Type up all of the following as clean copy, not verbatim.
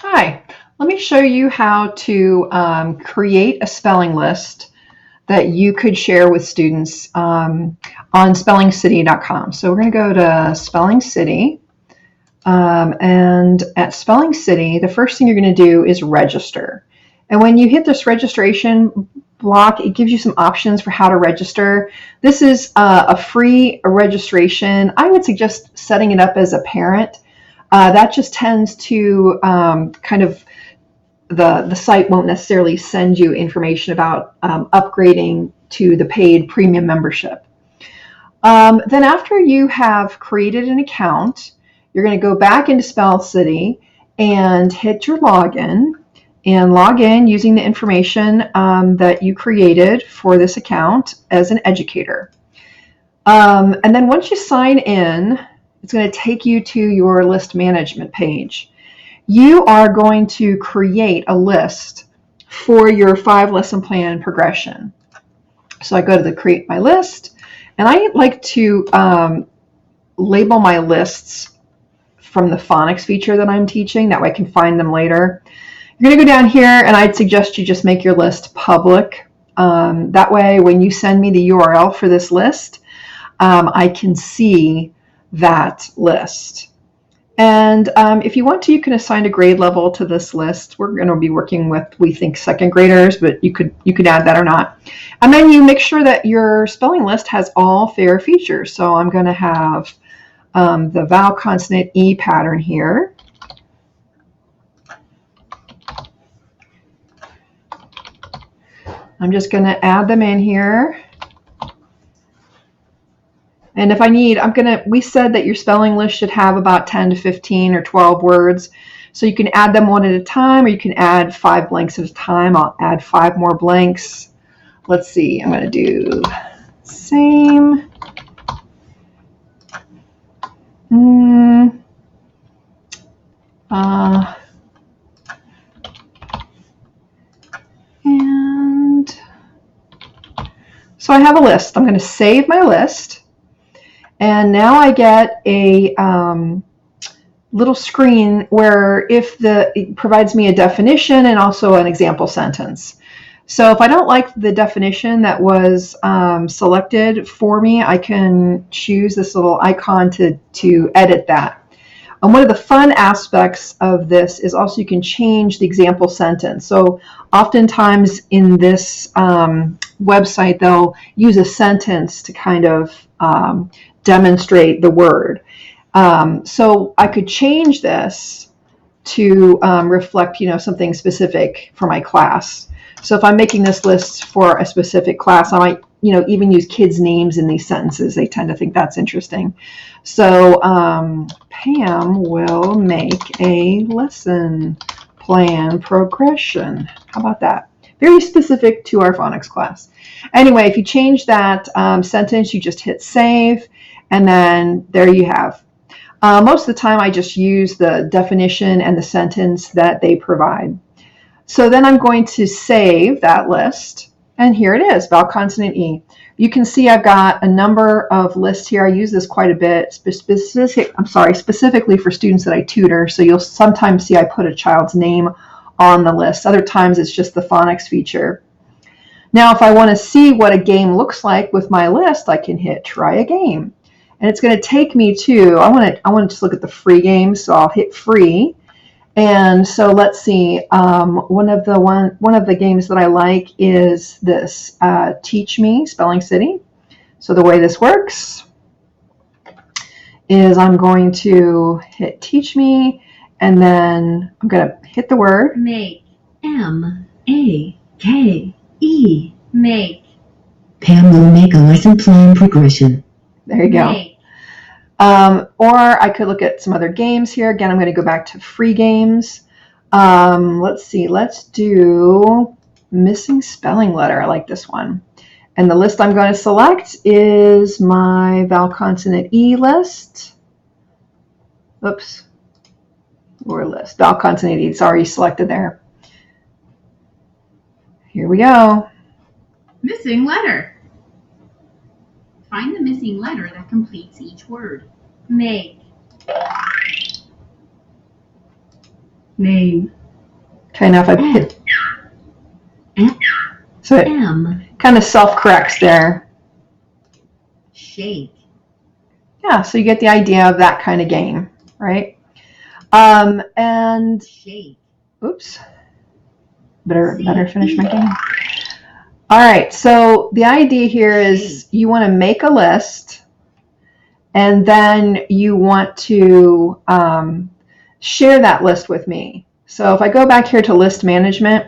Hi, let me show you how to create a spelling list that you could share with students on spellingcity.com. So we're going to go to Spelling City, and at Spelling City, the first thing you're going to do is register. And when you hit this registration block, it gives you some options for how to register. This is a free registration. I would suggest setting it up as a parent. That just tends to kind of the site won't necessarily send you information about upgrading to the paid premium membership. Then after you have created an account, you're going to go back into Spell City and hit your login and log in using the information that you created for this account as an educator. And then once you sign in, it's going to take you to your list management page. You are going to create a list for your 5-lesson plan progression. So I go to the Create My List, and I like to label my lists from the phonics feature that I'm teaching. That way I can find them later. You're going to go down here, and I'd suggest you just make your list public. That way when you send me the URL for this list, I can see that list. And if you want to, you can assign a grade level to this list. We're going to be working with, we think, second graders, but you could add that or not. And then you make sure that your spelling list has all fair features. So I'm going to have the vowel consonant E pattern here. I'm just going to add them in here. And if I need, we said that your spelling list should have about 10 to 15 or 12 words. So you can add them one at a time, or you can add 5 blanks at a time. I'll add 5 more blanks. Let's see, I'm going to do same. And so I have a list. I'm going to save my list. And now I get a little screen where it provides me a definition and also an example sentence. So if I don't like the definition that was selected for me, I can choose this little icon to edit that. And one of the fun aspects of this is also you can change the example sentence. So oftentimes in this website, they'll use a sentence to kind of demonstrate the word. So I could change this to reflect, something specific for my class. So if I'm making this list for a specific class, I might, even use kids' names in these sentences. They tend to think that's interesting. So Pam will make a lesson plan progression. How about that? Very specific to our phonics class. Anyway, if you change that sentence, you just hit save, and then there you have. Most of the time, I just use the definition and the sentence that they provide. So then I'm going to save that list, and here it is, vowel consonant E. You can see I've got a number of lists here. I use this quite a bit, specifically for students that I tutor. So you'll sometimes see I put a child's name on the list. Other times it's just the phonics feature. Now, if I want to see what a game looks like with my list, I can hit try a game. And it's going to take me to, I want to just look at the free games, so I'll hit free. And so let's see, one of the games that I like is this, Teach Me, Spelling City. So the way this works is I'm going to hit Teach Me, and then I'm going to hit the word. Make. M-A-K-E. Make. Pam will make a lesson plan progression. There you go. Make. Or I could look at some other games here. Again, I'm going to go back to free games. Let's see. Let's do missing spelling letter. I like this one. And the list I'm going to select is my vowel consonant E list. Oops. Or list. Vowel consonant E. It's already selected there. Here we go. Missing letter. Find the missing letter that completes each word. Make. Name. Okay, now if I hit, so it M. kind of self-corrects there. Shake. Yeah, so you get the idea of that kind of game, right? And Shake. oops, better finish my game. All right, so the idea here is you want to make a list, and then you want to share that list with me. So if I go back here to list management,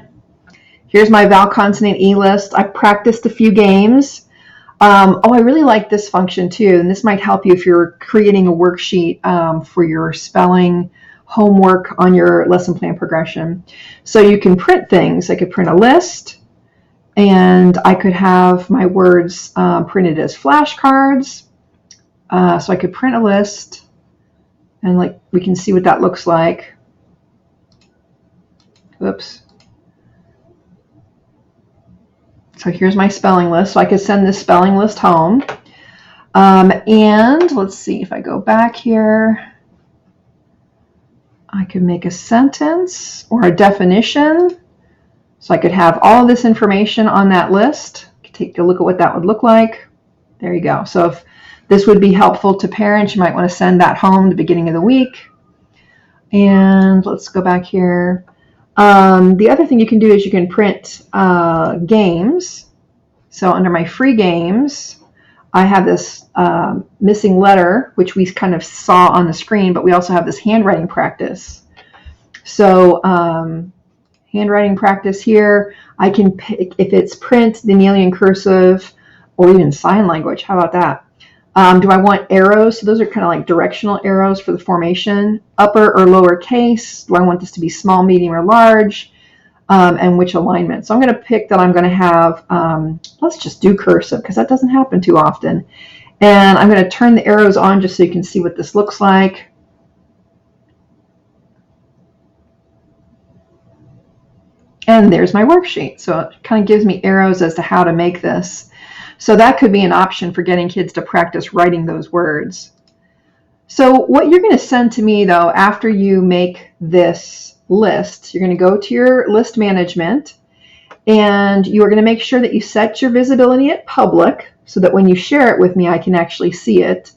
here's my vowel consonant E list. I practiced a few games. I really like this function too, and this might help you if you're creating a worksheet for your spelling homework on your lesson plan progression. So you can print things. I could print a list, and I could have my words printed as flashcards. So I could print a list, and like we can see what that looks like. Oops. So here's my spelling list. So I could send this spelling list home. And let's see, if I go back here, I could make a sentence or a definition. So I could have all this information on that list. Take a look at what that would look like. There you go. So if this would be helpful to parents, you might want to send that home at the beginning of the week. And let's go back here. The other thing you can do is you can print games. So under my free games, I have this missing letter, which we kind of saw on the screen, but we also have this handwriting practice. So handwriting practice here, I can pick if it's print, Danielian cursive, or even sign language. How about that? Do I want arrows? So those are kind of like directional arrows for the formation. Upper or lower case? Do I want this to be small, medium, or large? And which alignment? So I'm going to pick that I'm going to have, let's just do cursive because that doesn't happen too often. And I'm going to turn the arrows on just so you can see what this looks like. And there's my worksheet. So it kind of gives me arrows as to how to make this. So that could be an option for getting kids to practice writing those words. So what you're going to send to me, though, after you make this list, you're going to go to your list management, and you're going to make sure that you set your visibility at public so that when you share it with me, I can actually see it.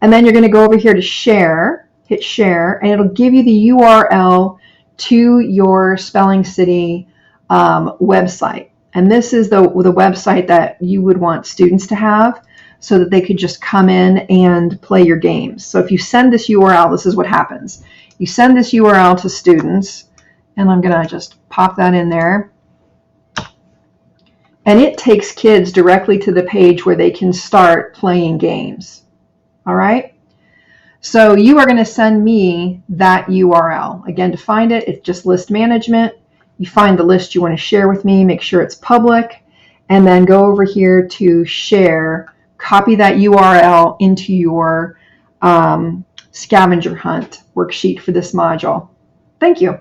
And then you're going to go over here to share, hit share, and it'll give you the URL to your Spelling City website. And this is the website that you would want students to have so that they could just come in and play your games. So if you send this URL, this is what happens. You send this URL to students, and I'm going to just pop that in there. And it takes kids directly to the page where they can start playing games. All right? So you are going to send me that URL. Again, to find it, it's just list management. You find the list you want to share with me, make sure it's public, and then go over here to share, copy that URL into your scavenger hunt worksheet for this module. Thank you.